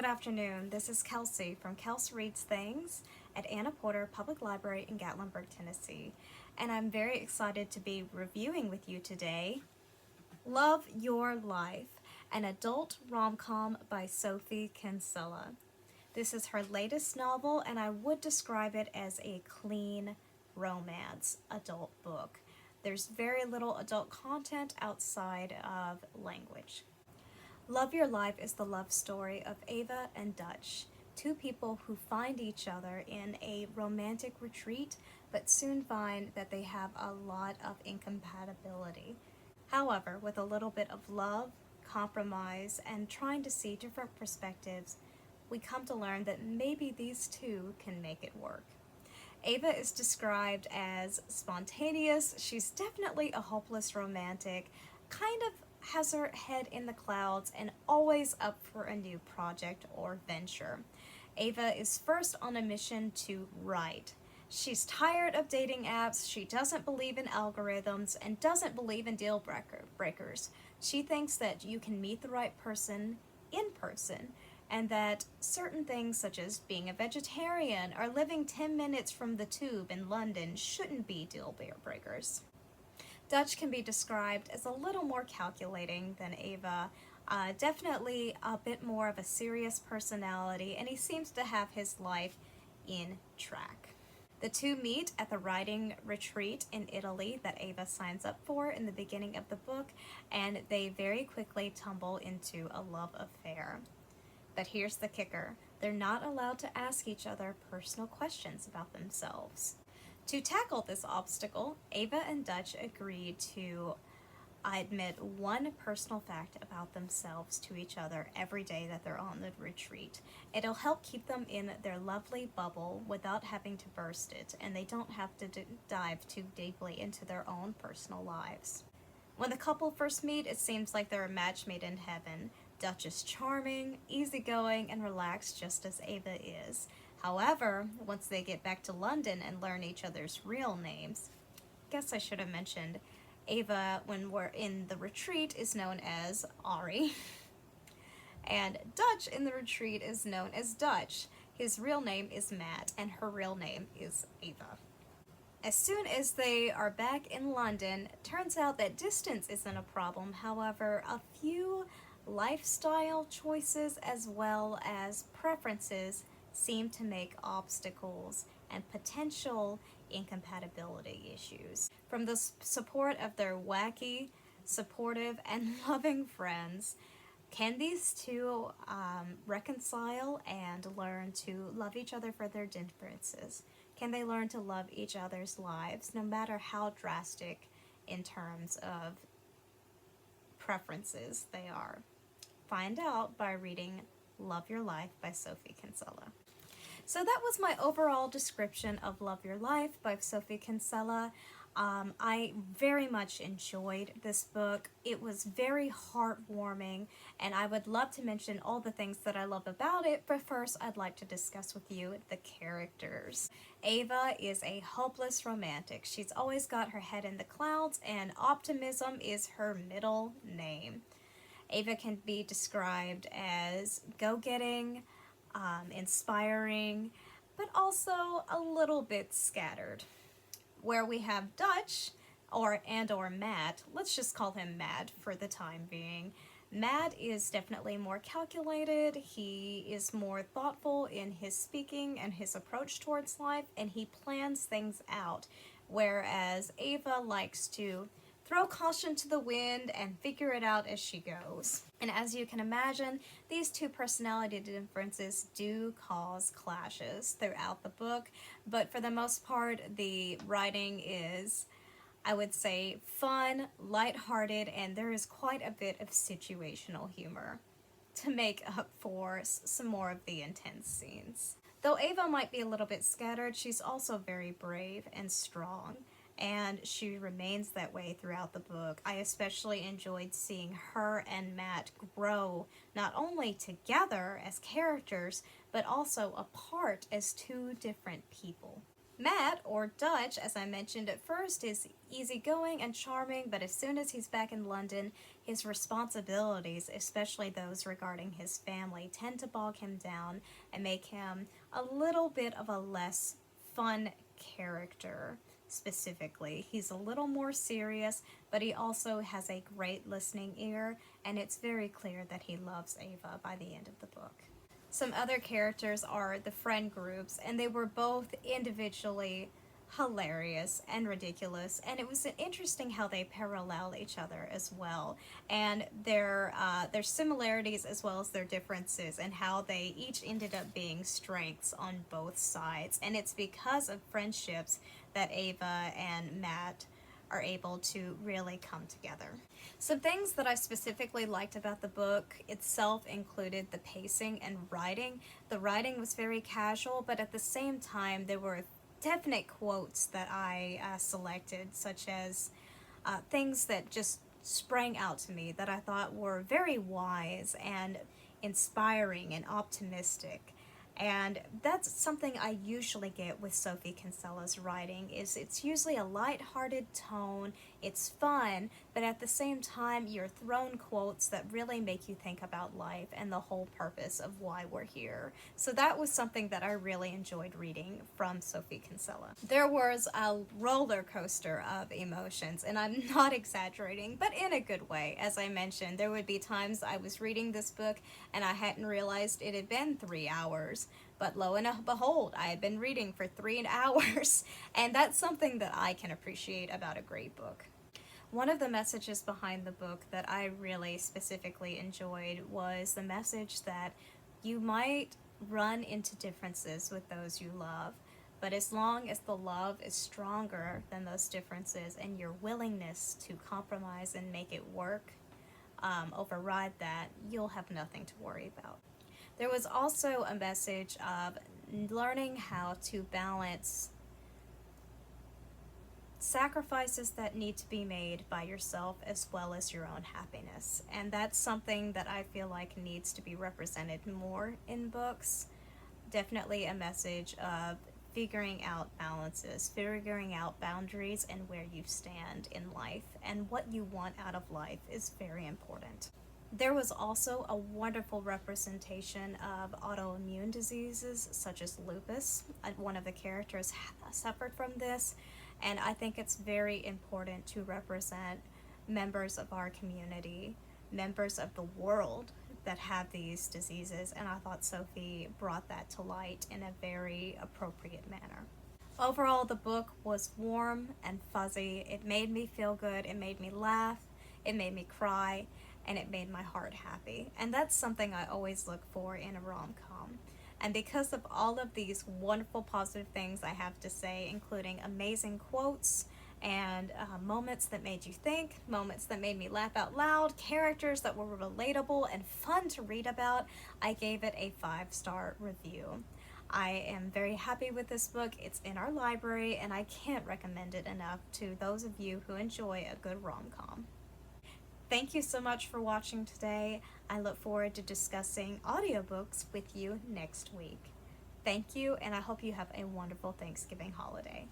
Good afternoon. This is Kelsey from Kels Reads Things at Anna Porter Public Library in Gatlinburg, Tennessee. And I'm very excited to be reviewing with you today Love Your Life, an adult rom-com by Sophie Kinsella. This is her latest novel, and I would describe it as a clean romance adult book. There's very little adult content outside of language. Love Your Life is the love story of Ava and Dutch, two people who find each other in a romantic retreat, but soon find that they have a lot of incompatibility. However, with a little bit of love, compromise, and trying to see different perspectives, we come to learn that maybe these two can make it work. Ava is described as spontaneous. She's definitely a hopeless romantic, kind of has her head in the clouds and always up for a new project or venture. Ava is first on a mission to write. She's tired of dating apps, she doesn't believe in algorithms, and doesn't believe in deal breakers. She thinks that you can meet the right person in person, and that certain things such as being a vegetarian or living 10 minutes from the tube in London shouldn't be deal breakers. Dutch can be described as a little more calculating than Ava, definitely a bit more of a serious personality, and he seems to have his life in track. The two meet at the writing retreat in Italy that Ava signs up for in the beginning of the book, and they very quickly tumble into a love affair. But here's the kicker. They're not allowed to ask each other personal questions about themselves. To tackle this obstacle, Ava and Dutch agreed to admit one personal fact about themselves to each other every day that they're on the retreat. It'll help keep them in their lovely bubble without having to burst it, and they don't have to dive too deeply into their own personal lives. When the couple first meet, it seems like they're a match made in heaven. Dutch is charming, easygoing, and relaxed just as Ava is. However, once they get back to London and learn each other's real names, guess I should have mentioned, Ava, when we're in the retreat, is known as Ari, and Dutch in the retreat is known as Dutch. His real name is Matt, and her real name is Ava. As soon as they are back in London, turns out that distance isn't a problem. However, a few lifestyle choices as well as preferences seem to make obstacles and potential incompatibility issues. From the support of their wacky, supportive, and loving friends, can these two reconcile and learn to love each other for their differences? Can they learn to love each other's lives, no matter how drastic in terms of preferences they are? Find out by reading Love Your Life by Sophie Kinsella. So that was my overall description of Love Your Life by Sophie Kinsella. I very much enjoyed this book. It was very heartwarming, and I would love to mention all the things that I love about it, but first I'd like to discuss with you the characters. Ava is a hopeless romantic. She's always got her head in the clouds, and optimism is her middle name. Ava can be described as go-getting, inspiring, but also a little bit scattered. Where we have Dutch, or Matt, let's just call him Matt for the time being. Matt is definitely more calculated, he is more thoughtful in his speaking and his approach towards life, and he plans things out, whereas Ava likes to throw caution to the wind and figure it out as she goes. And as you can imagine, these two personality differences do cause clashes throughout the book, but for the most part, the writing is, I would say, fun, lighthearted, and there is quite a bit of situational humor to make up for some more of the intense scenes. Though Ava might be a little bit scattered, she's also very brave and strong, and she remains that way throughout the book. I especially enjoyed seeing her and Matt grow, not only together as characters, but also apart as two different people. Matt, or Dutch, as I mentioned at first, is easygoing and charming, but as soon as he's back in London, his responsibilities, especially those regarding his family, tend to bog him down and make him a little bit of a less fun character. Specifically, he's a little more serious, but he also has a great listening ear, and it's very clear that he loves Ava by the end of the book. Some other characters are the friend groups, and they were both individually hilarious and ridiculous, and it was interesting how they parallel each other as well, and their similarities as well as their differences, and how they each ended up being strengths on both sides. And it's because of friendships that Ava and Matt are able to really come together. Some things that I specifically liked about the book itself included the pacing and writing. The writing was very casual, but at the same time there were definite quotes that I selected, such as things that just sprang out to me that I thought were very wise and inspiring and optimistic. And that's something I usually get with Sophie Kinsella's writing, is it's usually a light-hearted tone, it's fun, but at the same time you're thrown quotes that really make you think about life and the whole purpose of why we're here. So that was something that I really enjoyed reading from Sophie Kinsella. There was a roller coaster of emotions, and I'm not exaggerating, but in a good way. As I mentioned, there would be times I was reading this book and I hadn't realized it had been 3 hours. But lo and behold, I had been reading for 3 hours, and that's something that I can appreciate about a great book. One of the messages behind the book that I really specifically enjoyed was the message that you might run into differences with those you love, but as long as the love is stronger than those differences and your willingness to compromise and make it work override that, you'll have nothing to worry about. There was also a message of learning how to balance sacrifices that need to be made by yourself as well as your own happiness. And that's something that I feel like needs to be represented more in books. Definitely a message of figuring out balances, figuring out boundaries, and where you stand in life and what you want out of life is very important. There was also a wonderful representation of autoimmune diseases such as lupus. One of the characters suffered from this, and I think it's very important to represent members of our community, members of the world that have these diseases, and I thought Sophie brought that to light in a very appropriate manner. Overall, the book was warm and fuzzy. It made me feel good, it made me laugh, it made me cry, and it made my heart happy. And that's something I always look for in a rom-com. And because of all of these wonderful positive things I have to say, including amazing quotes and moments that made you think, moments that made me laugh out loud, characters that were relatable and fun to read about, I gave it a 5-star review. I am very happy with this book. It's in our library, and I can't recommend it enough to those of you who enjoy a good rom-com. Thank you so much for watching today. I look forward to discussing audiobooks with you next week. Thank you, and I hope you have a wonderful Thanksgiving holiday.